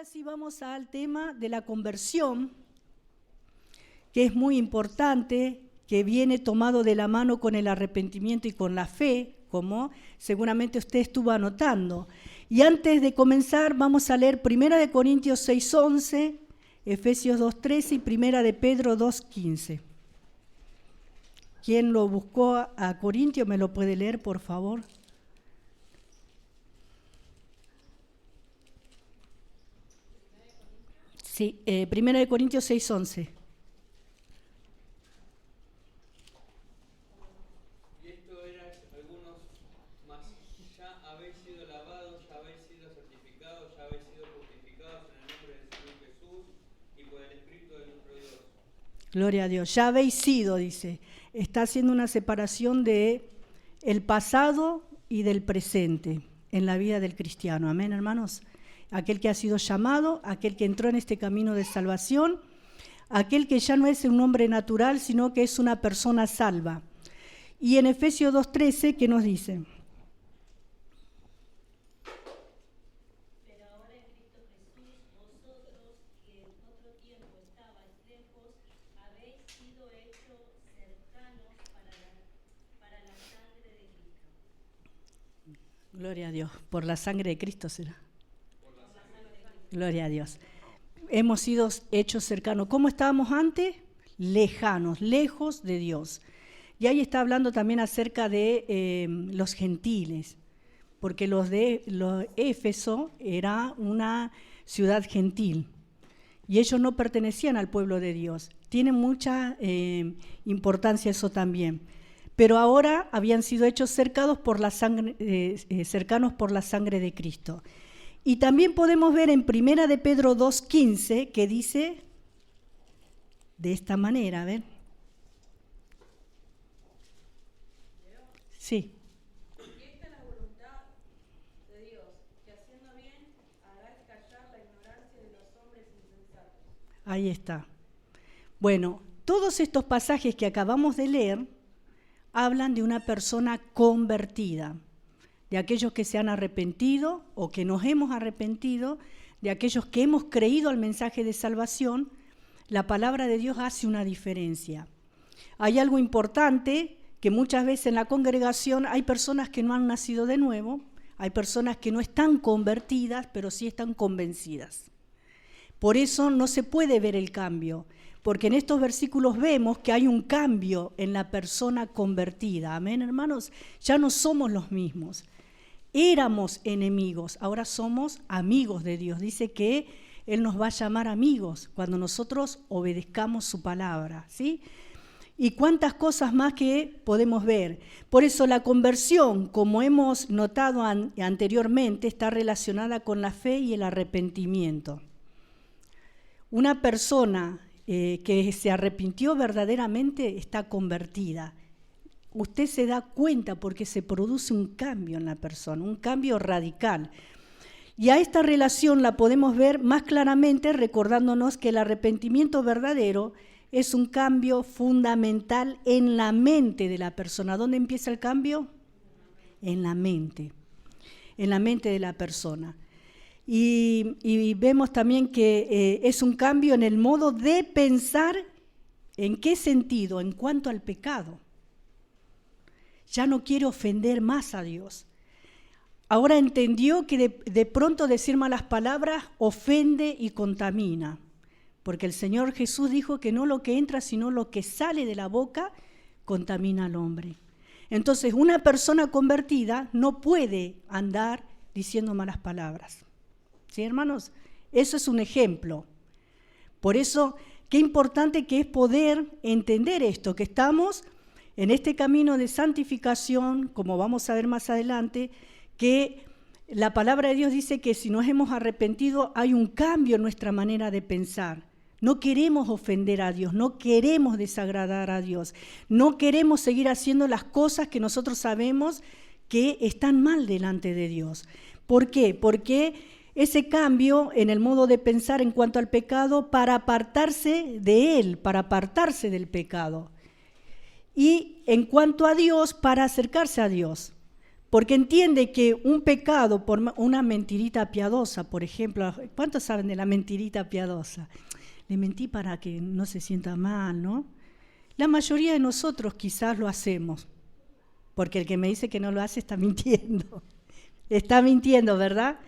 ahora sí vamos al tema de la conversión, que es muy importante, que viene tomado de la mano con el arrepentimiento y con la fe, como seguramente usted estuvo anotando. Y antes de comenzar vamos a leer 1 Corintios 6:11, Efesios 2:13 y 1 Pedro 2:15. ¿Quién lo buscó a Corintios me lo puede leer, por favor? Sí, 1 Corintios 6:11. Y esto eran algunos, mas ya habéis sido lavados, ya habéis sido santificados, ya habéis sido justificados en el nombre del Señor Jesús y por el Espíritu de nuestro Dios. Gloria a Dios. Ya habéis sido, dice. Está haciendo una separación de el pasado y del presente en la vida del cristiano. Amén, hermanos. Aquel que ha sido llamado, aquel que entró en este camino de salvación, aquel que ya no es un hombre natural, sino que es una persona salva. Y en Efesios 2:13, ¿qué nos dice? Pero ahora en Cristo Jesús, vosotros que en otro tiempo estabais lejos, habéis sido hechos cercanos para la sangre de Cristo. Gloria a Dios. Por la sangre de Cristo será. Gloria a Dios. Hemos sido hechos cercanos. ¿Cómo estábamos antes? Lejanos, lejos de Dios. Y ahí está hablando también acerca de los gentiles, porque los Éfeso era una ciudad gentil y ellos no pertenecían al pueblo de Dios. Tiene mucha importancia eso también. Pero ahora habían sido hechos cercanos por la sangre de Cristo. Y también podemos ver en 1 Pedro 2:15 que dice de esta manera, a ver. Sí. Y esta es la voluntad de Dios, que haciendo bien hagáis callar la ignorancia de los hombres insensatos. Ahí está. Bueno, todos estos pasajes que acabamos de leer hablan de una persona convertida, de aquellos que se han arrepentido o que nos hemos arrepentido, de aquellos que hemos creído al mensaje de salvación. La palabra de Dios hace una diferencia. Hay algo importante, que muchas veces en la congregación hay personas que no han nacido de nuevo, hay personas que no están convertidas, pero sí están convencidas. Por eso no se puede ver el cambio, porque en estos versículos vemos que hay un cambio en la persona convertida. Amén, hermanos. Ya no somos los mismos. Éramos enemigos, ahora somos amigos de Dios. Dice que Él nos va a llamar amigos cuando nosotros obedezcamos su palabra, ¿sí? Y cuántas cosas más que podemos ver. Por eso la conversión, como hemos notado anteriormente, está relacionada con la fe y el arrepentimiento. Una persona que se arrepintió verdaderamente está convertida. Usted se da cuenta porque se produce un cambio en la persona, un cambio radical. Y a esta relación la podemos ver más claramente recordándonos que el arrepentimiento verdadero es un cambio fundamental en la mente de la persona. ¿Dónde empieza el cambio? En la mente de la persona. Y vemos también que es un cambio en el modo de pensar. ¿En qué sentido? En cuanto al pecado. Ya no quiere ofender más a Dios. Ahora entendió que de pronto decir malas palabras ofende y contamina, porque el Señor Jesús dijo que no lo que entra, sino lo que sale de la boca contamina al hombre. Entonces, una persona convertida no puede andar diciendo malas palabras. ¿Sí, hermanos? Eso es un ejemplo. Por eso, qué importante que es poder entender esto, que estamos en este camino de santificación, como vamos a ver más adelante, que la palabra de Dios dice que si nos hemos arrepentido hay un cambio en nuestra manera de pensar. No queremos ofender a Dios, no queremos desagradar a Dios, no queremos seguir haciendo las cosas que nosotros sabemos que están mal delante de Dios. ¿Por qué? Porque ese cambio en el modo de pensar en cuanto al pecado para apartarse de él, para apartarse del pecado. Y en cuanto a Dios, para acercarse a Dios. porque entiende que un pecado por una mentirita piadosa, por ejemplo, ¿cuántos saben de la mentirita piadosa? Le mentí para que no se sienta mal, ¿no? La mayoría de nosotros quizás lo hacemos, porque el que me dice que no lo hace está mintiendo. Está mintiendo, ¿verdad?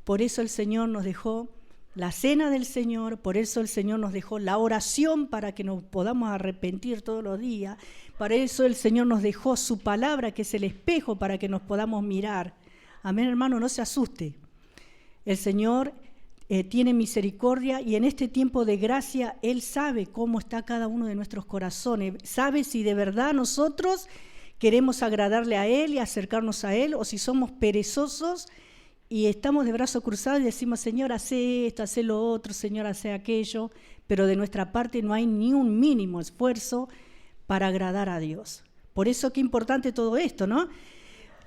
Por eso el Señor nos dejó la cena del Señor, por eso el Señor nos dejó la oración para que nos podamos arrepentir todos los días, para eso el Señor nos dejó su palabra, que es el espejo para que nos podamos mirar. Amén, hermano, no se asuste. El Señor tiene misericordia y en este tiempo de gracia Él sabe cómo está cada uno de nuestros corazones, sabe si de verdad nosotros queremos agradarle a Él y acercarnos a Él, o si somos perezosos y estamos de brazos cruzados y decimos, Señor, hace esto, hace lo otro, Señor, hace aquello, pero de nuestra parte no hay ni un mínimo esfuerzo para agradar a Dios. Por eso qué importante todo esto, ¿no?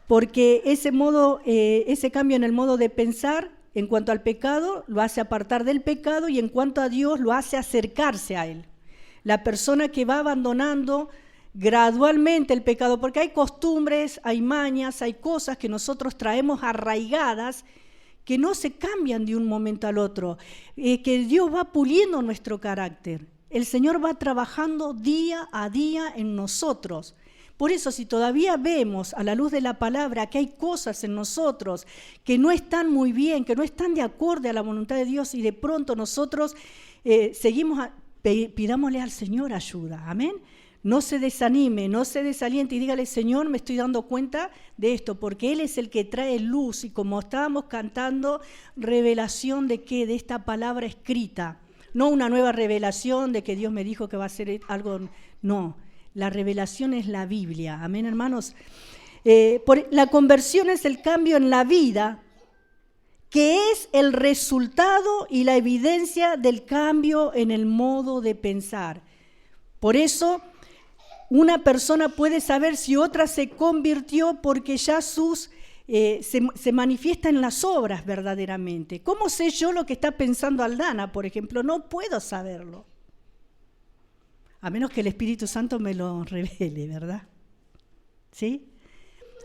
Porque ese cambio en el modo de pensar en cuanto al pecado lo hace apartar del pecado y en cuanto a Dios lo hace acercarse a Él. La persona que va abandonando gradualmente el pecado, porque hay costumbres, hay mañas, hay cosas que nosotros traemos arraigadas que no se cambian de un momento al otro, que Dios va puliendo nuestro carácter. El Señor va trabajando día a día en nosotros. Por eso, si todavía vemos a la luz de la palabra que hay cosas en nosotros que no están muy bien, que no están de acuerdo a la voluntad de Dios y de pronto nosotros pidámosle al Señor ayuda. Amén. No se desanime, no se desaliente y dígale, Señor, me estoy dando cuenta de esto, porque Él es el que trae luz y como estábamos cantando, revelación de qué, de esta palabra escrita. No una nueva revelación de que Dios me dijo que va a hacer algo, no. La revelación es la Biblia, amén, hermanos. La conversión es el cambio en la vida, que es el resultado y la evidencia del cambio en el modo de pensar. Por eso, una persona puede saber si otra se convirtió porque ya se manifiesta en las obras verdaderamente. ¿Cómo sé yo lo que está pensando Aldana, por ejemplo? No puedo saberlo. A menos que el Espíritu Santo me lo revele, ¿verdad? ¿Sí?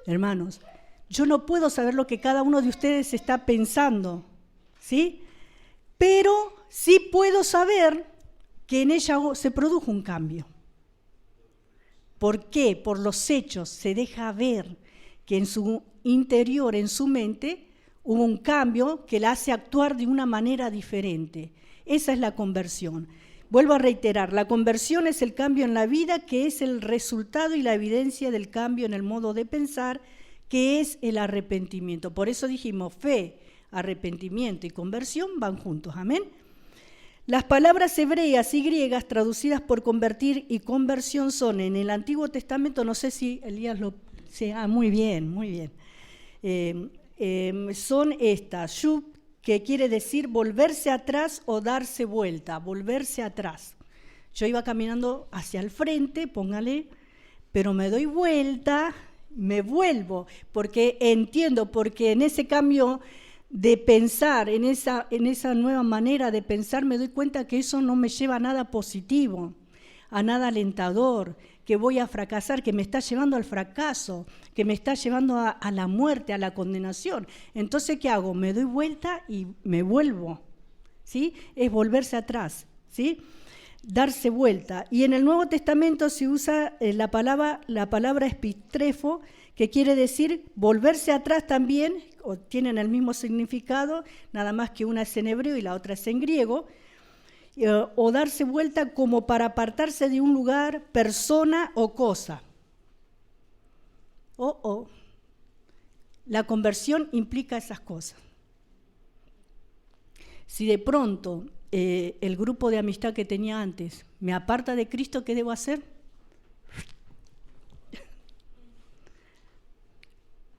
Hermanos, yo no puedo saber lo que cada uno de ustedes está pensando, ¿sí? Pero sí puedo saber que en ella se produjo un cambio. ¿Por qué? Por los hechos se deja ver que en su interior, en su mente, hubo un cambio que la hace actuar de una manera diferente. Esa es la conversión. Vuelvo a reiterar, la conversión es el cambio en la vida, que es el resultado y la evidencia del cambio en el modo de pensar, que es el arrepentimiento. Por eso dijimos, fe, arrepentimiento y conversión van juntos, amén. Las palabras hebreas y griegas traducidas por convertir y conversión son en el Antiguo Testamento, no sé si Elías lo... Sí, muy bien, muy bien. Son estas, shub, que quiere decir volverse atrás o darse vuelta, volverse atrás. Yo iba caminando hacia el frente, póngale, pero me doy vuelta, me vuelvo, porque entiendo, porque en ese cambio de pensar, en esa nueva manera de pensar, me doy cuenta que eso no me lleva a nada positivo, a nada alentador, que voy a fracasar, que me está llevando al fracaso, que me está llevando a la muerte, a la condenación. Entonces, ¿qué hago? Me doy vuelta y me vuelvo, ¿sí? Es volverse atrás, ¿sí? Darse vuelta. Y en el Nuevo Testamento se usa la palabra epistrefo, que quiere decir volverse atrás también, o tienen el mismo significado, nada más que una es en hebreo y la otra es en griego, o darse vuelta como para apartarse de un lugar, persona o cosa. La conversión implica esas cosas. Si de pronto el grupo de amistad que tenía antes me aparta de Cristo, ¿qué debo hacer?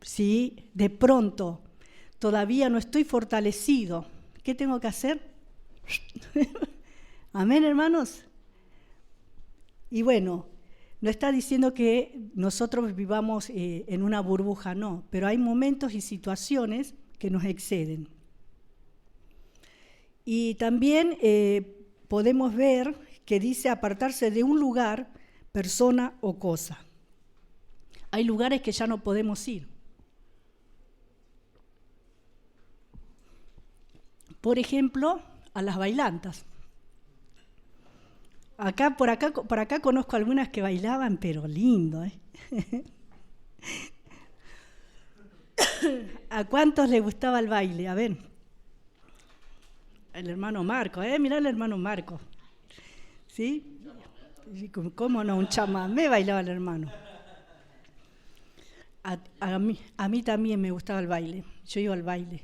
Si de pronto todavía no estoy fortalecido, ¿qué tengo que hacer? Amén, hermanos. Y bueno, no está diciendo que nosotros vivamos en una burbuja, no, pero hay momentos y situaciones que nos exceden. Y también podemos ver que dice apartarse de un lugar, persona o cosa. Hay lugares que ya no podemos ir. Por ejemplo, a las bailantas. Por acá conozco algunas que bailaban, pero lindo, ¿eh? ¿A cuántos les gustaba el baile? A ver. El hermano Marco, mirá el hermano Marco. ¿Sí? ¿Cómo no? Un chamamé bailaba el hermano. A mí también me gustaba el baile. Yo iba al baile.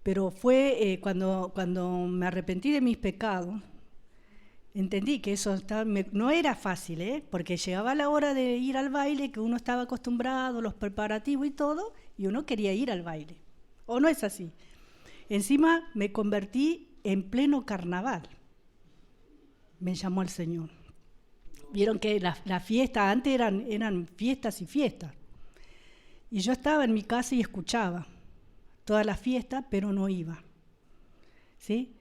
Pero fue cuando me arrepentí de mis pecados, entendí que eso no era fácil, porque llegaba la hora de ir al baile, que uno estaba acostumbrado, los preparativos y todo, y uno quería ir al baile. ¿O no es así? Encima me convertí en pleno carnaval. Me llamó el Señor. Vieron que las fiestas antes eran fiestas y fiestas. Y yo estaba en mi casa y escuchaba todas las fiestas, pero no iba. ¿Sí?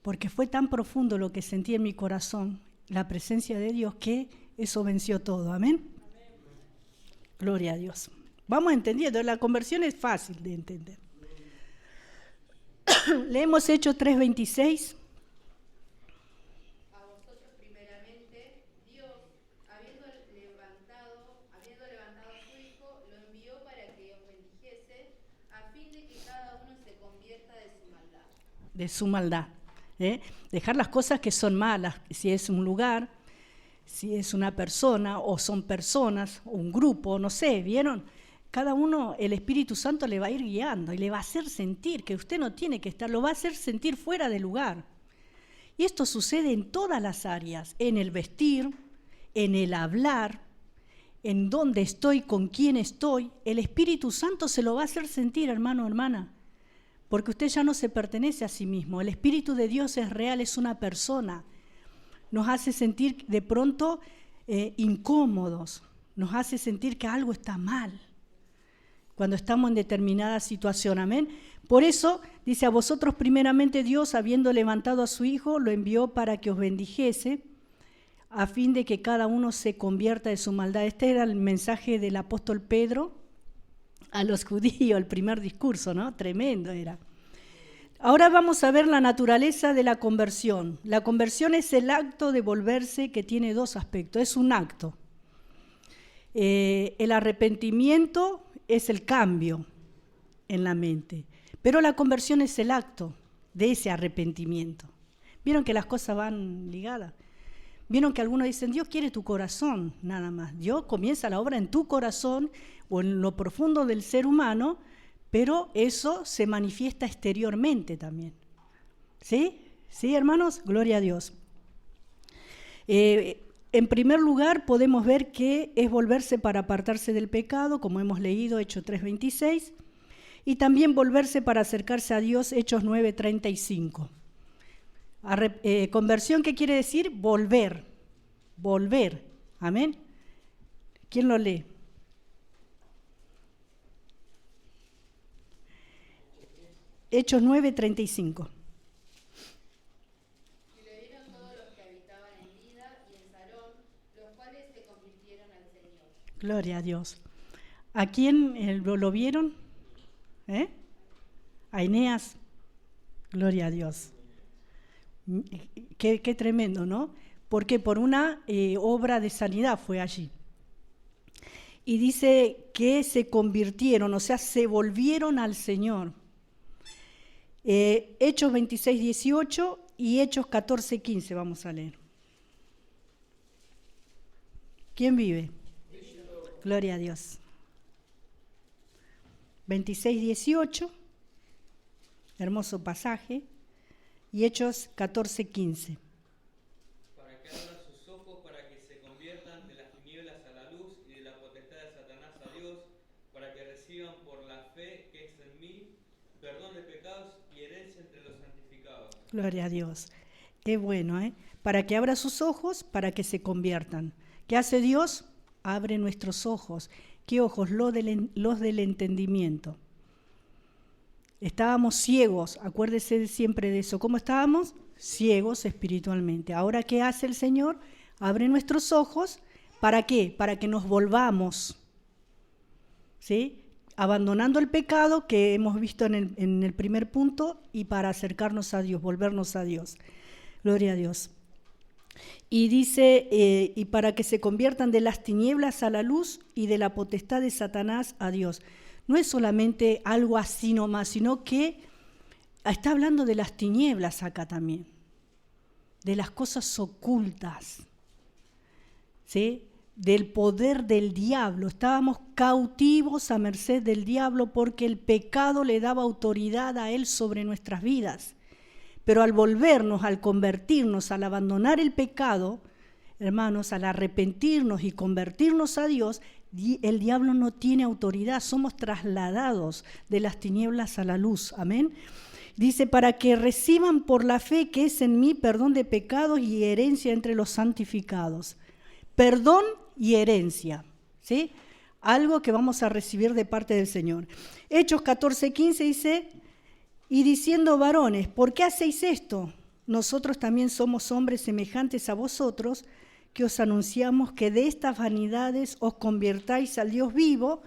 Porque fue tan profundo lo que sentí en mi corazón, la presencia de Dios, que eso venció todo. ¿Amén? Gloria a Dios. Vamos entendiendo, la conversión es fácil de entender. Leemos Hechos 3:26. A vosotros primeramente, Dios, habiendo levantado a su Hijo, lo envió para que os bendijese, a fin de que cada uno se convierta de su maldad. De su maldad. Dejar las cosas que son malas, si es un lugar, si es una persona, o son personas, o un grupo, no sé, ¿vieron? Cada uno, el Espíritu Santo le va a ir guiando y le va a hacer sentir que usted no tiene que estar, lo va a hacer sentir fuera de lugar. Y esto sucede en todas las áreas, en el vestir, en el hablar, en dónde estoy, con quién estoy. El Espíritu Santo se lo va a hacer sentir, hermano, hermana, porque usted ya no se pertenece a sí mismo. El Espíritu de Dios es real, es una persona. Nos hace sentir de pronto incómodos, nos hace sentir que algo está mal cuando estamos en determinada situación, amén. Por eso, dice, a vosotros primeramente Dios, habiendo levantado a su Hijo, lo envió para que os bendijese, a fin de que cada uno se convierta de su maldad. Este era el mensaje del apóstol Pedro a los judíos, el primer discurso, ¿no? Tremendo era. Ahora vamos a ver la naturaleza de la conversión. La conversión es el acto de volverse, que tiene dos aspectos, es un acto. El arrepentimiento es el cambio en la mente, pero la conversión es el acto de ese arrepentimiento. ¿Vieron que las cosas van ligadas? ¿Vieron que algunos dicen, Dios quiere tu corazón nada más? Dios comienza la obra en tu corazón o en lo profundo del ser humano, pero eso se manifiesta exteriormente también. ¿Sí? ¿Sí, hermanos? Gloria a Dios. En primer lugar, podemos ver que es volverse para apartarse del pecado, como hemos leído, Hechos 3:26, y también volverse para acercarse a Dios, Hechos 9:35. Conversión, ¿qué quiere decir? Volver. Amén. ¿Quién lo lee? Hechos 9:35. Y le dieron todos los que habitaban en Lida y en Sarón, los cuales se convirtieron al Señor. Gloria a Dios. ¿A quién lo vieron? A Eneas. Gloria a Dios. Qué tremendo, ¿no? Porque por una obra de sanidad fue allí. Y dice que se convirtieron, o sea, se volvieron al Señor. Hechos 26:18 y Hechos 14:15 vamos a leer. ¿Quién vive? Gloria a Dios. 26:18, hermoso pasaje, y Hechos 14:15. Para que abra sus ojos, para que se conviertan de las tinieblas a la luz y de la potestad de Satanás a Dios, para que reciban por la fe que es en mí perdón de pecados y herencia entre los santificados. Gloria a Dios. Qué bueno, ¿eh? Para que abra sus ojos, para que se conviertan. ¿Qué hace Dios? Abre nuestros ojos. ¿Qué ojos? Los del entendimiento. Estábamos ciegos, acuérdese siempre de eso. ¿Cómo estábamos? Ciegos espiritualmente. Ahora, ¿qué hace el Señor? Abre nuestros ojos. ¿Para qué? Para que nos volvamos. ¿Sí? abandonando el pecado que hemos visto en el primer punto y para acercarnos a Dios, volvernos a Dios. Gloria a Dios. Y dice, y para que se conviertan de las tinieblas a la luz y de la potestad de Satanás a Dios. No es solamente algo así nomás, sino que está hablando de las tinieblas acá también, de las cosas ocultas, ¿sí? Del poder del diablo. Estábamos cautivos a merced del diablo porque el pecado le daba autoridad a él sobre nuestras vidas. Pero al volvernos, al convertirnos, al abandonar el pecado, hermanos, al arrepentirnos y convertirnos a Dios, el diablo no tiene autoridad, somos trasladados de las tinieblas a la luz. Amén. Dice, para que reciban por la fe que es en mí perdón de pecados y herencia entre los santificados. Perdón y herencia, ¿sí? Algo que vamos a recibir de parte del Señor. Hechos 14:15 dice, y diciendo varones, ¿por qué hacéis esto? Nosotros también somos hombres semejantes a vosotros, que os anunciamos que de estas vanidades os convirtáis al Dios vivo,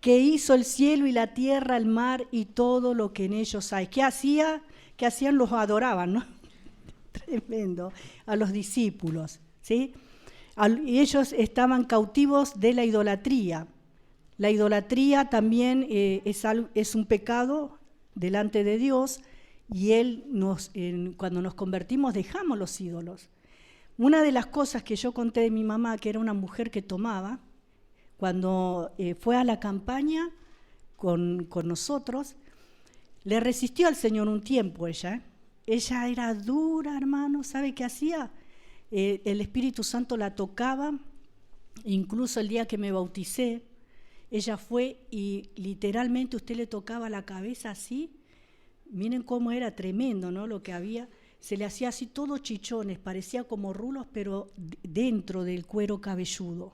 que hizo el cielo y la tierra, el mar y todo lo que en ellos hay. ¿Qué hacían? Los adoraban, ¿no? Tremendo. A los discípulos, ¿sí? Y ellos estaban cautivos de la idolatría. La idolatría también es un pecado delante de Dios y cuando nos convertimos dejamos los ídolos. Una de las cosas que yo conté de mi mamá, que era una mujer que tomaba, cuando fue a la campaña con nosotros, le resistió al Señor un tiempo ella. Ella era dura, hermano, ¿sabe qué hacía? El Espíritu Santo la tocaba, incluso el día que me bauticé, ella fue y literalmente usted le tocaba la cabeza así, miren cómo era tremendo, ¿no? Lo que había, se le hacía así todo chichones, parecía como rulos, pero dentro del cuero cabelludo.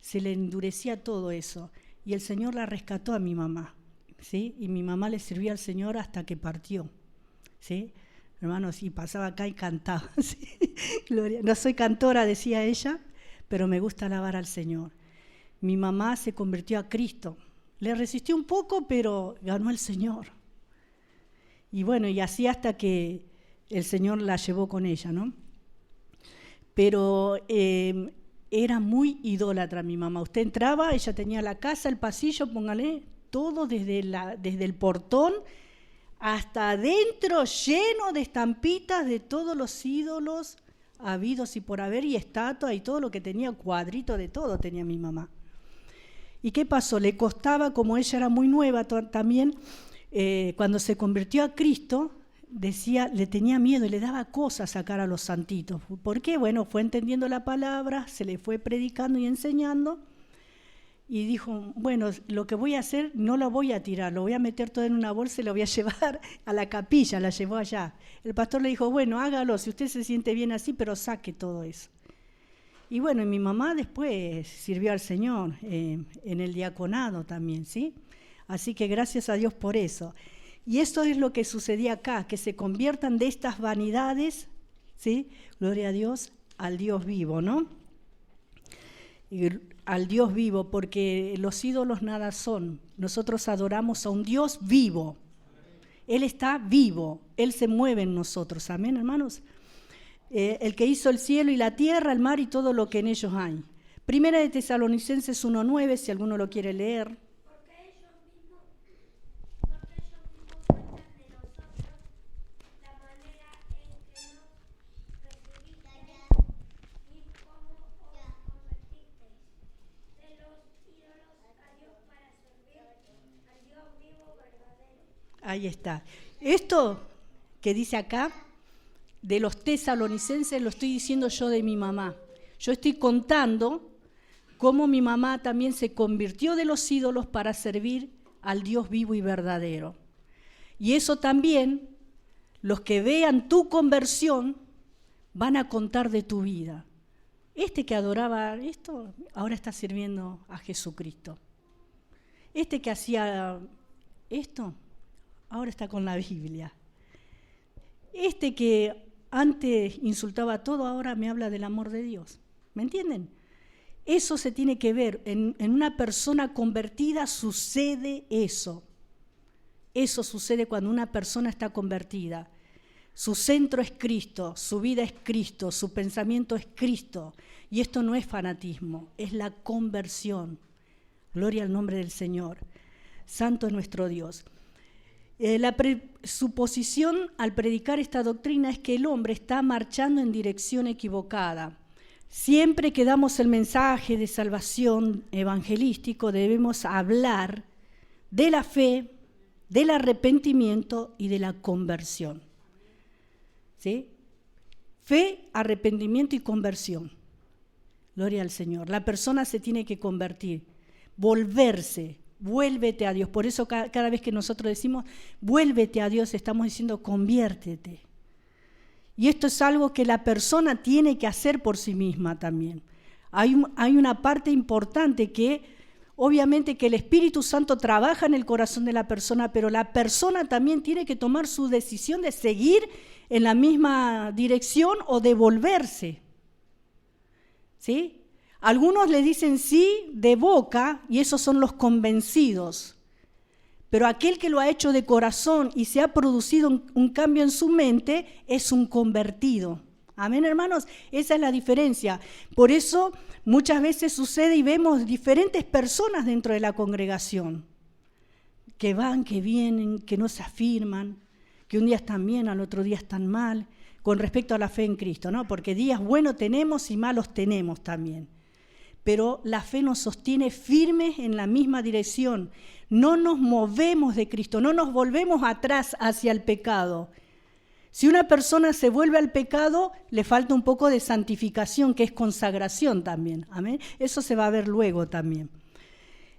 Se le endurecía todo eso. Y el Señor la rescató a mi mamá, ¿sí? Y mi mamá le sirvió al Señor hasta que partió, ¿sí? Hermanos, y pasaba acá y cantaba, ¿sí? Gloria. No soy cantora, decía ella, pero me gusta alabar al Señor. Mi mamá se convirtió a Cristo. Le resistió un poco, pero ganó el Señor. Y bueno, y así hasta que el Señor la llevó con ella, ¿no? Pero era muy idólatra mi mamá. Usted entraba, ella tenía la casa, el pasillo, póngale, todo desde el portón hasta adentro, lleno de estampitas de todos los ídolos habidos y por haber, y estatuas y todo lo que tenía, cuadrito de todo tenía mi mamá. ¿Y qué pasó? Le costaba, como ella era muy nueva también, cuando se convirtió a Cristo, decía, le tenía miedo y le daba cosas sacar a los santitos. ¿Por qué? Bueno, fue entendiendo la palabra, se le fue predicando y enseñando, y dijo, bueno, lo que voy a hacer no lo voy a tirar, lo voy a meter todo en una bolsa y lo voy a llevar a la capilla, la llevó allá. El pastor le dijo, bueno, hágalo, si usted se siente bien así, pero saque todo eso. Y bueno, y mi mamá después sirvió al Señor en el diaconado también, ¿sí? Así que gracias a Dios por eso. Y esto es lo que sucedía acá, que se conviertan de estas vanidades, ¿sí? Gloria a Dios, al Dios vivo, ¿no? Y al Dios vivo, porque los ídolos nada son. Nosotros adoramos a un Dios vivo. Él está vivo, Él se mueve en nosotros. Amén, hermanos. El que hizo el cielo y la tierra, el mar y todo lo que en ellos hay. Primera de Tesalonicenses 1:9, si alguno lo quiere leer. Porque ellos mismos cuentan de nosotros la manera en que nos recibisteis y cómo os convertisteis de los ídolos a Dios para servir al Dios vivo verdadero. Ahí está. Esto que dice acá, de los tesalonicenses, lo estoy diciendo yo de mi mamá. Yo estoy contando cómo mi mamá también se convirtió de los ídolos para servir al Dios vivo y verdadero. Y eso también, los que vean tu conversión, van a contar de tu vida. Este que adoraba esto, ahora está sirviendo a Jesucristo. Este que hacía esto, ahora está con la Biblia. Este que antes insultaba todo, ahora me habla del amor de Dios. ¿Me entienden? Eso se tiene que ver. En una persona convertida sucede eso. Eso sucede cuando una persona está convertida. Su centro es Cristo, su vida es Cristo, su pensamiento es Cristo. Y esto no es fanatismo, es la conversión. Gloria al nombre del Señor. Santo es nuestro Dios. Su posición al predicar esta doctrina es que el hombre está marchando en dirección equivocada. Siempre que damos el mensaje de salvación evangelístico debemos hablar de la fe, del arrepentimiento y de la conversión. ¿Sí? Fe, arrepentimiento y conversión. Gloria al Señor. La persona se tiene que convertir, volverse. Vuélvete a Dios. Por eso cada vez que nosotros decimos, vuélvete a Dios, estamos diciendo, conviértete. Y esto es algo que la persona tiene que hacer por sí misma también. Hay una parte importante que, obviamente, que el Espíritu Santo trabaja en el corazón de la persona, pero la persona también tiene que tomar su decisión de seguir en la misma dirección o de volverse. ¿Sí? Algunos le dicen sí de boca y esos son los convencidos. Pero aquel que lo ha hecho de corazón y se ha producido un cambio en su mente es un convertido. Amén, hermanos, esa es la diferencia. Por eso muchas veces sucede y vemos diferentes personas dentro de la congregación que van, que vienen, que no se afirman, que un día están bien, al otro día están mal, con respecto a la fe en Cristo, ¿no? Porque días buenos tenemos y malos tenemos también. Pero la fe nos sostiene firmes en la misma dirección. No nos movemos de Cristo, no nos volvemos atrás hacia el pecado. Si una persona se vuelve al pecado, le falta un poco de santificación, que es consagración también. Amén. Eso se va a ver luego también.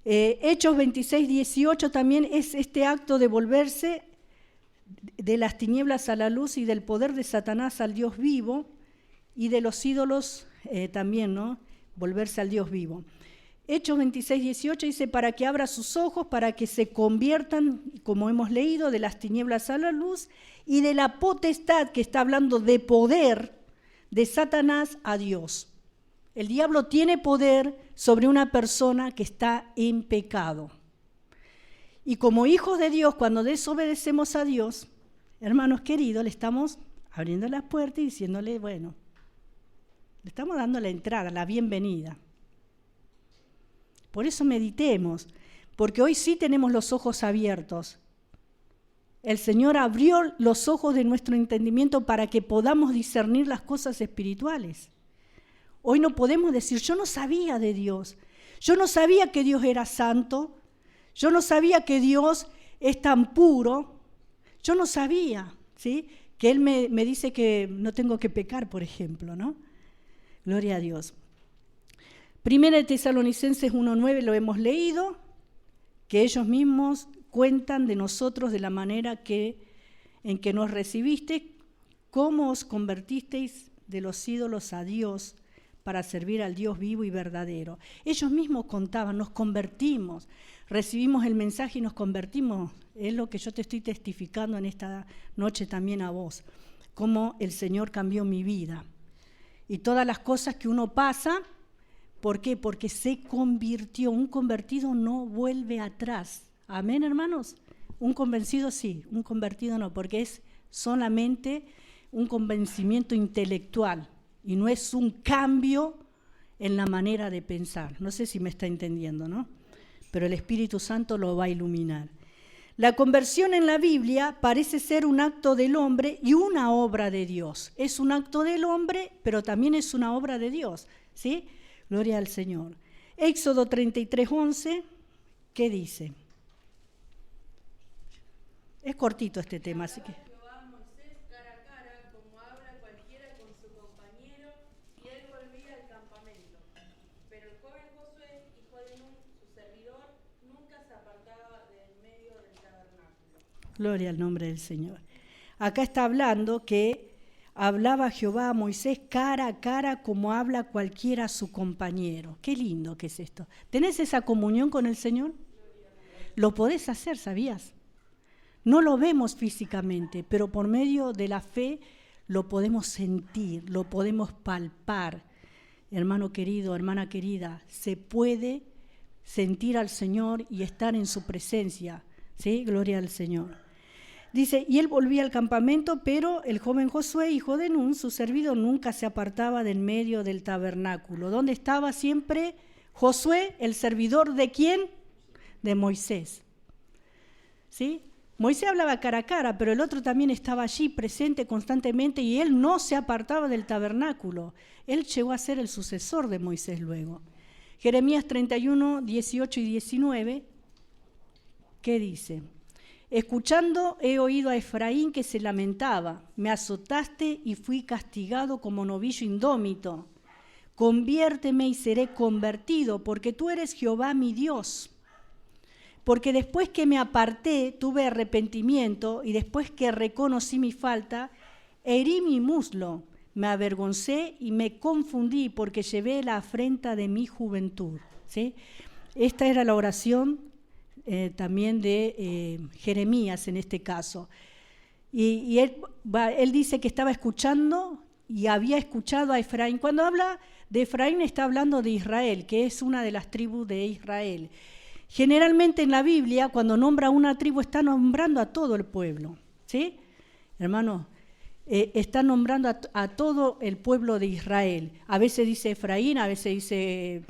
Hechos 26, 18 también es este acto de volverse de las tinieblas a la luz y del poder de Satanás al Dios vivo y de los ídolos también, ¿no? Volverse al Dios vivo. Hechos 26, 18 dice, para que abra sus ojos, para que se conviertan, como hemos leído, de las tinieblas a la luz y de la potestad, que está hablando de poder, de Satanás a Dios. El diablo tiene poder sobre una persona que está en pecado. Y como hijos de Dios, cuando desobedecemos a Dios, hermanos queridos, le estamos abriendo las puertas y diciéndole, bueno, le estamos dando la entrada, la bienvenida. Por eso meditemos, porque hoy sí tenemos los ojos abiertos. El Señor abrió los ojos de nuestro entendimiento para que podamos discernir las cosas espirituales. Hoy no podemos decir, yo no sabía de Dios, yo no sabía que Dios era santo, yo no sabía que Dios es tan puro, yo no sabía, ¿sí? Que Él me dice que no tengo que pecar, por ejemplo, ¿no? Gloria a Dios. Primera de Tesalonicenses 1:9 lo hemos leído, que ellos mismos cuentan de nosotros de la manera en que nos recibiste, cómo os convertisteis de los ídolos a Dios para servir al Dios vivo y verdadero. Ellos mismos contaban, nos convertimos, recibimos el mensaje y nos convertimos. Es lo que yo te estoy testificando en esta noche también a vos, cómo el Señor cambió mi vida. Y todas las cosas que uno pasa, ¿por qué? Porque se convirtió. Un convertido no vuelve atrás. Amén, hermanos. Un convencido sí, un convertido no, porque es solamente un convencimiento intelectual y no es un cambio en la manera de pensar. No sé si me está entendiendo, ¿no? Pero el Espíritu Santo lo va a iluminar. La conversión en la Biblia parece ser un acto del hombre y una obra de Dios. Es un acto del hombre, pero también es una obra de Dios, ¿sí? Gloria al Señor. Éxodo 33:11, ¿qué dice? Es cortito este tema, así que... Jehová a Moisés cara a cara, como habla cualquiera con su compañero, y él volvía al campamento. Pero el joven Josué, hijo de Nun, su servidor, nunca se apartaba del medio del tabernáculo. Gloria al nombre del Señor. Acá está hablando que hablaba Jehová a Moisés cara a cara como habla cualquiera a su compañero. Qué lindo que es esto. ¿Tenés esa comunión con el Señor? Lo podés hacer, ¿sabías? No lo vemos físicamente, pero por medio de la fe lo podemos sentir, lo podemos palpar. hermano querido, hermana querida, se puede sentir al Señor y estar en su presencia. ¿Sí? Gloria al Señor. Dice, y él volvía al campamento, pero el joven Josué, hijo de Nun, su servidor, nunca se apartaba del medio del tabernáculo. ¿Dónde estaba siempre Josué, el servidor de quién? De Moisés. ¿Sí? Moisés hablaba cara a cara, pero el otro también estaba allí presente constantemente y él no se apartaba del tabernáculo. Él llegó a ser el sucesor de Moisés luego. Jeremías 31, 18 y 19, ¿qué dice? Escuchando he oído a Efraín que se lamentaba, me azotaste y fui castigado como novillo indómito. Conviérteme y seré convertido, porque tú eres Jehová mi Dios. Porque después que me aparté, tuve arrepentimiento, y después que reconocí mi falta, herí mi muslo, me avergoncé y me confundí, porque llevé la afrenta de mi juventud. ¿Sí? Esta era la oración también de Jeremías en este caso. Y él dice que estaba escuchando y había escuchado a Efraín. Cuando habla de Efraín está hablando de Israel, que es una de las tribus de Israel. Generalmente en la Biblia, cuando nombra una tribu, está nombrando a todo el pueblo. ¿Sí? Hermanos, está nombrando a todo el pueblo de Israel. A veces dice Efraín, a veces dice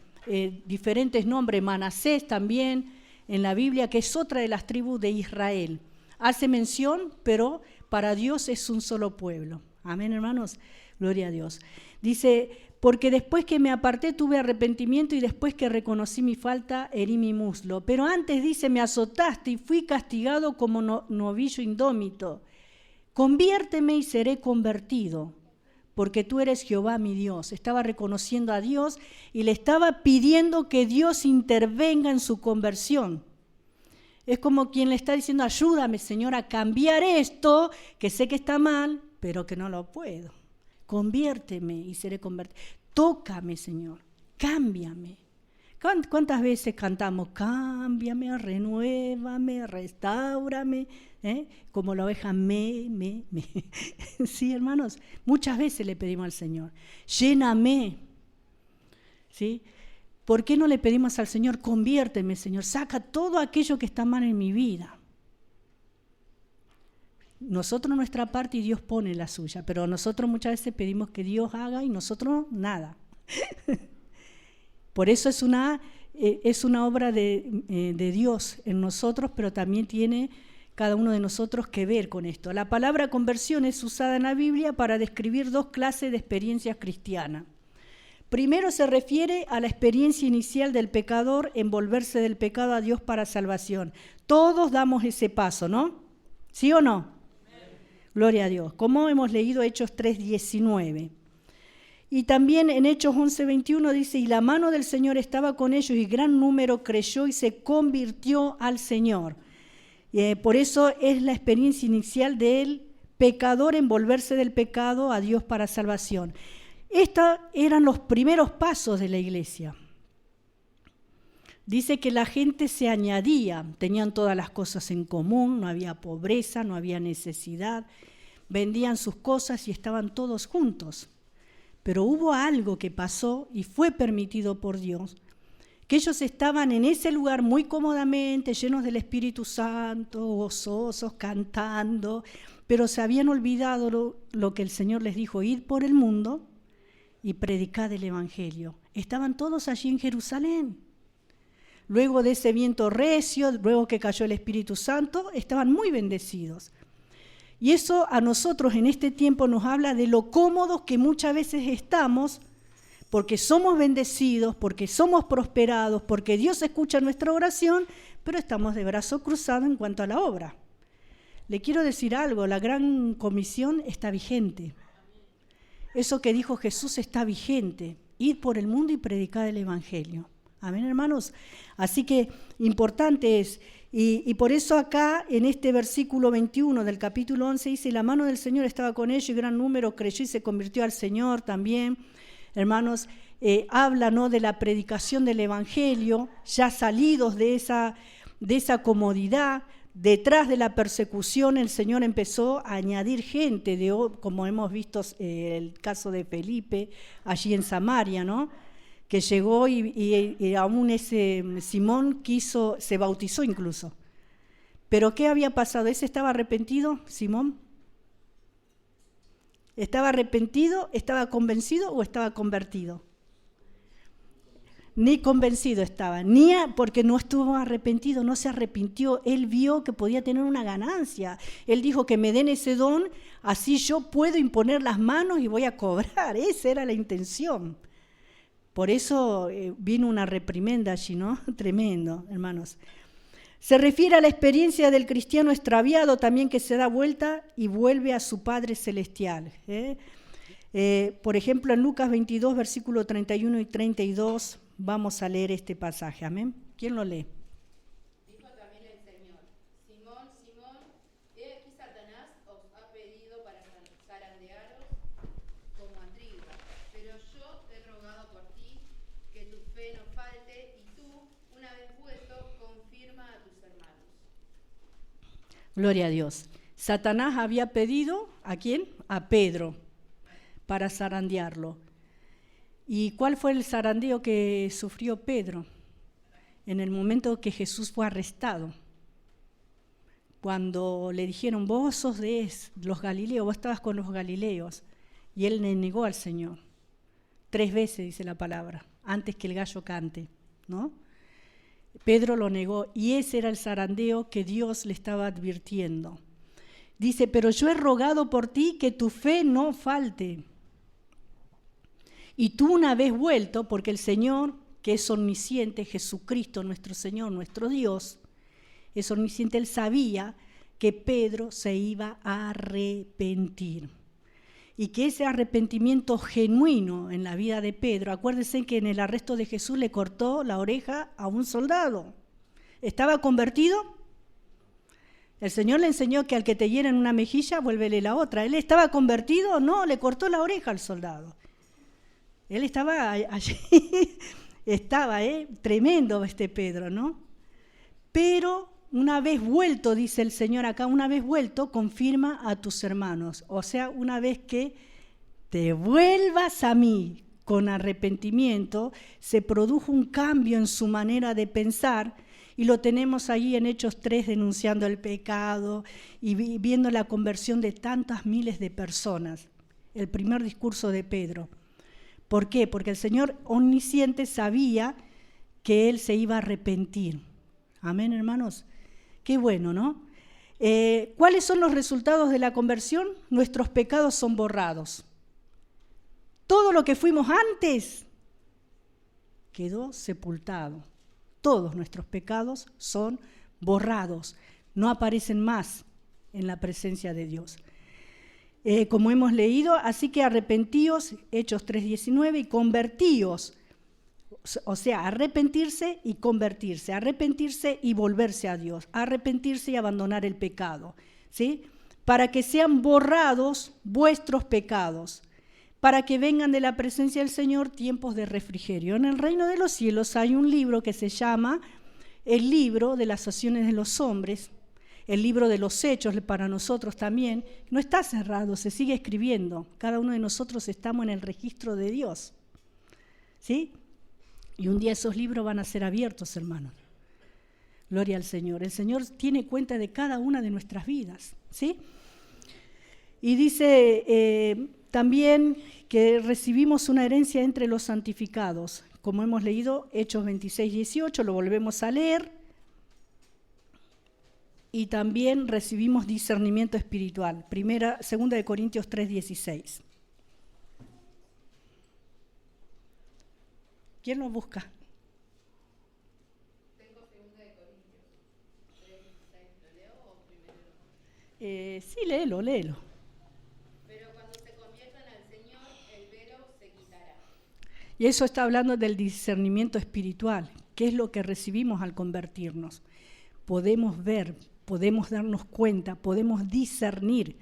diferentes nombres, Manasés también en la Biblia, que es otra de las tribus de Israel. Hace mención, pero para Dios es un solo pueblo. Amén, hermanos. Gloria a Dios. Dice, porque después que me aparté tuve arrepentimiento y después que reconocí mi falta herí mi muslo. Pero antes dice, me azotaste y fui castigado como novillo indómito. Conviérteme y seré convertido, porque tú eres Jehová mi Dios. Estaba reconociendo a Dios y le estaba pidiendo que Dios intervenga en su conversión. Es como quien le está diciendo, ayúdame, Señor, a cambiar esto, que sé que está mal, pero que no lo puedo. Conviérteme y seré convertido. Tócame, Señor, cámbiame. ¿Cuántas veces cantamos? Cámbiame, renuévame, restáurame, como la oveja me. Sí, hermanos, muchas veces le pedimos al Señor, lléname. ¿Sí? ¿Por qué no le pedimos al Señor, conviérteme, Señor, saca todo aquello que está mal en mi vida? Nosotros nuestra parte y Dios pone la suya, pero nosotros muchas veces pedimos que Dios haga y nosotros nada. Por eso es una obra de Dios en nosotros, pero también tiene cada uno de nosotros que ver con esto. La palabra conversión es usada en la Biblia para describir dos clases de experiencias cristianas. Primero se refiere a la experiencia inicial del pecador en volverse del pecado a Dios para salvación. Todos damos ese paso, ¿no? ¿Sí o no? Gloria a Dios. Como hemos leído Hechos 3:19. Y también en Hechos 11:21 dice, y la mano del Señor estaba con ellos y gran número creyó y se convirtió al Señor. Por eso es la experiencia inicial del pecador en volverse del pecado a Dios para salvación. Estos eran los primeros pasos de la iglesia. Dice que la gente se añadía, tenían todas las cosas en común, no había pobreza, no había necesidad, vendían sus cosas y estaban todos juntos. Pero hubo algo que pasó y fue permitido por Dios, que ellos estaban en ese lugar muy cómodamente, llenos del Espíritu Santo, gozosos, cantando, pero se habían olvidado lo que el Señor les dijo, id por el mundo y predicad el Evangelio. Estaban todos allí en Jerusalén. Luego de ese viento recio, luego que cayó el Espíritu Santo, estaban muy bendecidos. Y eso a nosotros en este tiempo nos habla de lo cómodos que muchas veces estamos, porque somos bendecidos, porque somos prosperados, porque Dios escucha nuestra oración, pero estamos de brazo cruzado en cuanto a la obra. Le quiero decir algo, la gran comisión está vigente. Eso que dijo Jesús está vigente, ir por el mundo y predicar el Evangelio. Amén, hermanos. Así que importante es, y por eso acá en este versículo 21 del capítulo 11 dice, la mano del Señor estaba con ellos y gran número creyó y se convirtió al Señor también. Hermanos, habla, ¿no?, de la predicación del Evangelio, ya salidos de esa comodidad, detrás de la persecución el Señor empezó a añadir gente, como hemos visto el caso de Felipe, allí en Samaria, ¿no? Que llegó y aún ese Simón se bautizó incluso. ¿Pero qué había pasado? ¿Ese estaba arrepentido, Simón? ¿Estaba arrepentido, estaba convencido o estaba convertido? Ni convencido estaba, porque no estuvo arrepentido, no se arrepintió. Él vio que podía tener una ganancia. Él dijo que me den ese don, así yo puedo imponer las manos y voy a cobrar. Esa era la intención. Por eso vino una reprimenda allí, ¿no? Tremendo, hermanos. Se refiere a la experiencia del cristiano extraviado también, que se da vuelta y vuelve a su Padre Celestial. Por ejemplo, en Lucas 22, versículo 31 y 32, vamos a leer este pasaje. Amén. ¿Quién lo lee? Dijo también el Señor: Simón, Simón, he aquí Satanás os ha pedido para zarandearos como a trigo, pero yo he rogado por ti que tu fe no falte, y tú, una vez vuelto, confirma a tus hermanos. Gloria a Dios. Satanás había pedido, ¿a quién? A Pedro, para zarandearlo. ¿Y cuál fue el zarandeo que sufrió Pedro? En el momento que Jesús fue arrestado. Cuando le dijeron, vos sos de los Galileos, vos estabas con los Galileos. Y él le negó al Señor. 3 veces dice la palabra, antes que el gallo cante, ¿no? Pedro lo negó y ese era el zarandeo que Dios le estaba advirtiendo. Dice, pero yo he rogado por ti que tu fe no falte. Y tú una vez vuelto, porque el Señor, que es omnisciente, Jesucristo, nuestro Señor, nuestro Dios, es omnisciente, Él sabía que Pedro se iba a arrepentir. Y que ese arrepentimiento genuino en la vida de Pedro, acuérdense que en el arresto de Jesús le cortó la oreja a un soldado. ¿Estaba convertido? El Señor le enseñó que al que te hieren una mejilla, vuélvele la otra. ¿Él estaba convertido? No, le cortó la oreja al soldado. Él estaba allí, estaba tremendo Pedro, ¿no? Pero una vez vuelto, dice el Señor acá, una vez vuelto, confirma a tus hermanos. O sea, una vez que te vuelvas a mí con arrepentimiento, se produjo un cambio en su manera de pensar, y lo tenemos ahí en Hechos 3, denunciando el pecado y viendo la conversión de tantas miles de personas. El primer discurso de Pedro. ¿Por qué? Porque el Señor omnisciente sabía que Él se iba a arrepentir. Amén, hermanos. Qué bueno, ¿no? ¿Cuáles son los resultados de la conversión? Nuestros pecados son borrados. Todo lo que fuimos antes quedó sepultado. Todos nuestros pecados son borrados. No aparecen más en la presencia de Dios. Como hemos leído, así que arrepentíos, Hechos 3:19, y convertíos, o sea, arrepentirse y convertirse, arrepentirse y volverse a Dios, arrepentirse y abandonar el pecado, ¿sí? Para que sean borrados vuestros pecados, para que vengan de la presencia del Señor tiempos de refrigerio. En el reino de los cielos hay un libro que se llama el libro de las acciones de los hombres, el libro de los hechos para nosotros también, no está cerrado, se sigue escribiendo. Cada uno de nosotros estamos en el registro de Dios, ¿sí? Y un día esos libros van a ser abiertos, hermanos. Gloria al Señor. El Señor tiene cuenta de cada una de nuestras vidas, ¿sí? Y dice también que recibimos una herencia entre los santificados. Como hemos leído, Hechos 26:18, lo volvemos a leer. Y también recibimos discernimiento espiritual. 2 de Corintios 3:16. ¿Quién lo busca? Tengo 2 de Corintios 3:16. ¿Lo leo o primero? Sí, léelo. Pero cuando se conviertan al Señor, el velo se quitará. Y eso está hablando del discernimiento espiritual. ¿Qué es lo que recibimos al convertirnos? Podemos ver, podemos darnos cuenta, podemos discernir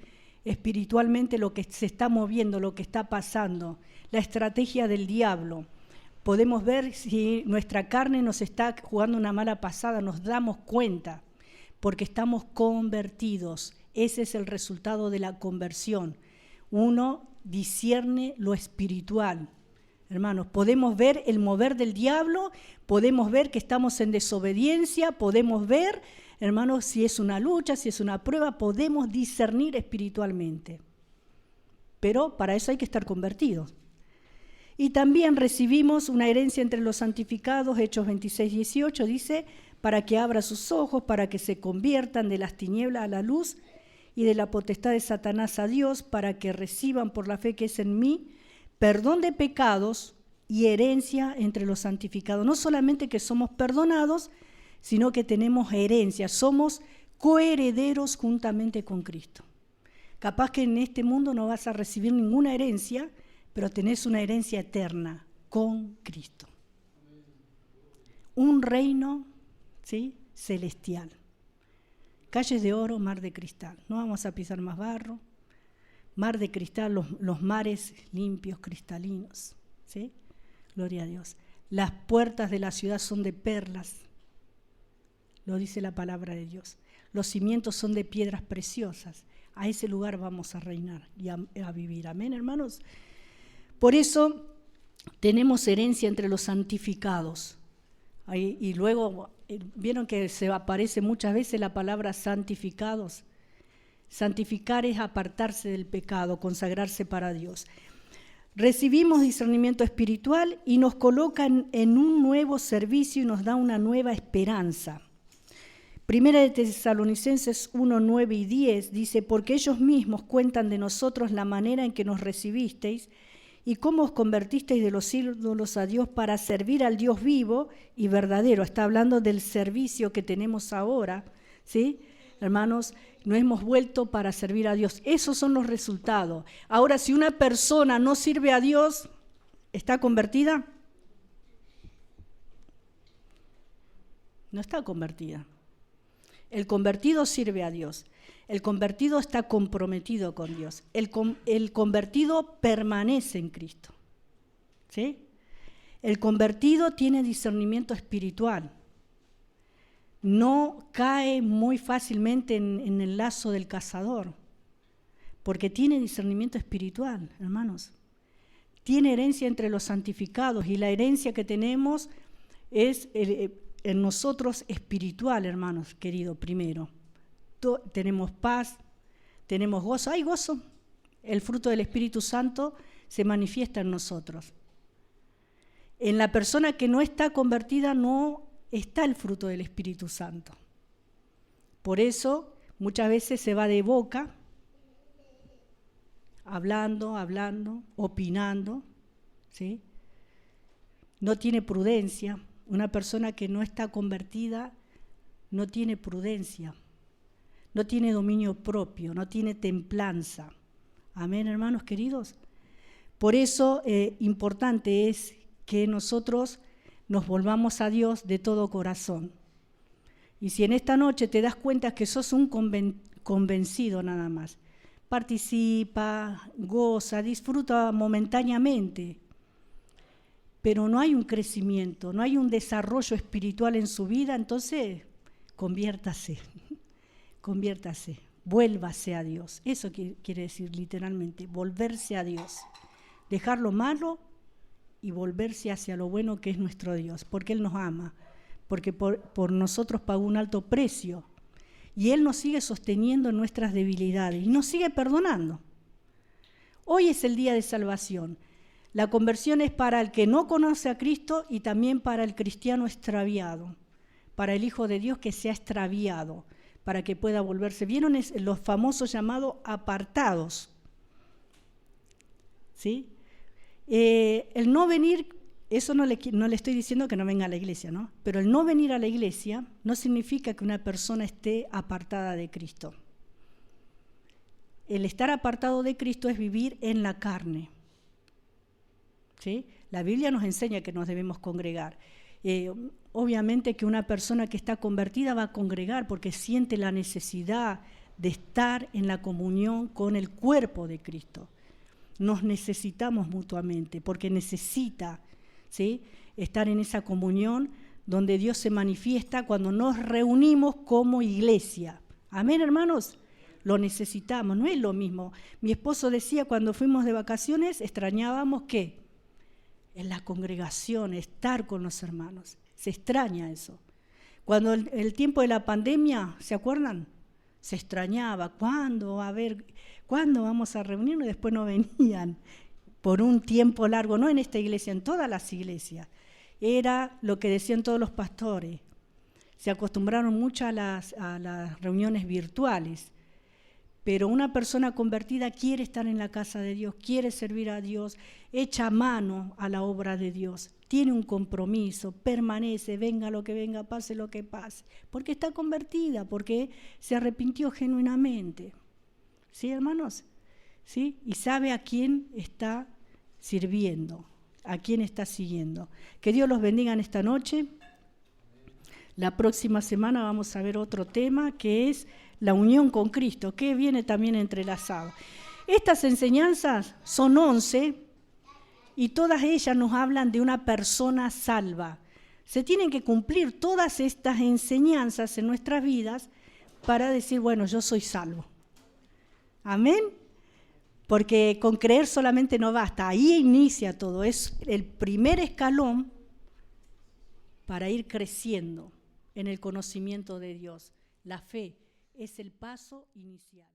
espiritualmente lo que se está moviendo, lo que está pasando, la estrategia del diablo. Podemos ver si nuestra carne nos está jugando una mala pasada, nos damos cuenta. porque estamos convertidos. Ese es el resultado de la conversión. Uno discierne lo espiritual. Hermanos, podemos ver el mover del diablo, podemos ver que estamos en desobediencia, podemos ver, hermanos, si es una lucha, si es una prueba, podemos discernir espiritualmente. Pero para eso hay que estar convertidos. Y también recibimos una herencia entre los santificados, Hechos 26:18, dice, para que abra sus ojos, para que se conviertan de las tinieblas a la luz y de la potestad de Satanás a Dios, para que reciban por la fe que es en mí, perdón de pecados y herencia entre los santificados. No solamente que somos perdonados, sino que tenemos herencia, somos coherederos juntamente con Cristo. Capaz que en este mundo no vas a recibir ninguna herencia, pero tenés una herencia eterna con Cristo. Un reino, ¿sí?, celestial. Calles de oro, mar de cristal. No vamos a pisar más barro. Mar de cristal, los mares limpios, cristalinos. ¿Sí? Gloria a Dios. Las puertas de la ciudad son de perlas. Lo dice la palabra de Dios. Los cimientos son de piedras preciosas. A ese lugar vamos a reinar y a vivir. Amén, hermanos. Por eso tenemos herencia entre los santificados. Y luego, vieron que se aparece muchas veces la palabra santificados. Santificar es apartarse del pecado, consagrarse para Dios. Recibimos discernimiento espiritual y nos colocan en un nuevo servicio y nos da una nueva esperanza. Primera de Tesalonicenses 1, 9 y 10 dice, porque ellos mismos cuentan de nosotros la manera en que nos recibisteis y cómo os convertisteis de los ídolos a Dios para servir al Dios vivo y verdadero. Está hablando del servicio que tenemos ahora, ¿sí? Hermanos, nos hemos vuelto para servir a Dios. Esos son los resultados. Ahora, si una persona no sirve a Dios, ¿está convertida? No está convertida. El convertido sirve a Dios. El convertido está comprometido con Dios. El convertido permanece en Cristo. ¿Sí? El convertido tiene discernimiento espiritual. No cae muy fácilmente en el lazo del cazador, porque tiene discernimiento espiritual, hermanos. Tiene herencia entre los santificados y la herencia que tenemos es en nosotros espiritual, hermanos, querido, primero. Tenemos paz, tenemos gozo. ¿Hay gozo? El fruto del Espíritu Santo se manifiesta en nosotros. En la persona que no está convertida no está el fruto del Espíritu Santo. Por eso muchas veces se va de boca, hablando, opinando, ¿sí? No tiene prudencia. Una persona que no está convertida no tiene prudencia, no tiene dominio propio, no tiene templanza. Amén, hermanos queridos. Por eso importante es que nosotros nos volvamos a Dios de todo corazón. Y si en esta noche te das cuenta que sos un convencido nada más, participa, goza, disfruta momentáneamente, pero no hay un crecimiento, no hay un desarrollo espiritual en su vida, entonces conviértase, vuélvase a Dios. Eso quiere decir literalmente, volverse a Dios, dejar lo malo y volverse hacia lo bueno que es nuestro Dios, porque Él nos ama, porque por nosotros pagó un alto precio y Él nos sigue sosteniendo en nuestras debilidades y nos sigue perdonando. Hoy es el día de salvación. La conversión es para el que no conoce a Cristo y también para el cristiano extraviado, para el Hijo de Dios que se ha extraviado, para que pueda volverse. ¿Vieron los famosos llamados apartados? ¿Sí? El no venir, eso no le estoy diciendo que no venga a la iglesia, ¿no? Pero el no venir a la iglesia no significa que una persona esté apartada de Cristo. El estar apartado de Cristo es vivir en la carne. ¿Sí? La Biblia nos enseña que nos debemos congregar. Obviamente que una persona que está convertida va a congregar porque siente la necesidad de estar en la comunión con el cuerpo de Cristo. Nos necesitamos mutuamente porque necesita, ¿sí?, estar en esa comunión donde Dios se manifiesta cuando nos reunimos como iglesia. Amén, hermanos. Lo necesitamos, no es lo mismo. Mi esposo decía cuando fuimos de vacaciones, extrañábamos ¿qué? En la congregación, estar con los hermanos. Se extraña eso. Cuando el tiempo de la pandemia, ¿se acuerdan? Se extrañaba. ¿Cuándo vamos a reunirnos? Y después no venían por un tiempo largo, no en esta iglesia, en todas las iglesias. Era lo que decían todos los pastores. Se acostumbraron mucho a las reuniones virtuales. Pero una persona convertida quiere estar en la casa de Dios, quiere servir a Dios, echa mano a la obra de Dios, tiene un compromiso, permanece, venga lo que venga, pase lo que pase, porque está convertida, porque se arrepintió genuinamente. ¿Sí, hermanos? ¿Sí? Y sabe a quién está sirviendo, a quién está siguiendo. Que Dios los bendiga en esta noche. La próxima semana vamos a ver otro tema que es la unión con Cristo, que viene también entrelazado. Estas enseñanzas son 11 y todas ellas nos hablan de una persona salva. Se tienen que cumplir todas estas enseñanzas en nuestras vidas para decir, bueno, yo soy salvo. Amén. Porque con creer solamente no basta. Ahí inicia todo. Es el primer escalón para ir creciendo en el conocimiento de Dios. La fe es el paso inicial.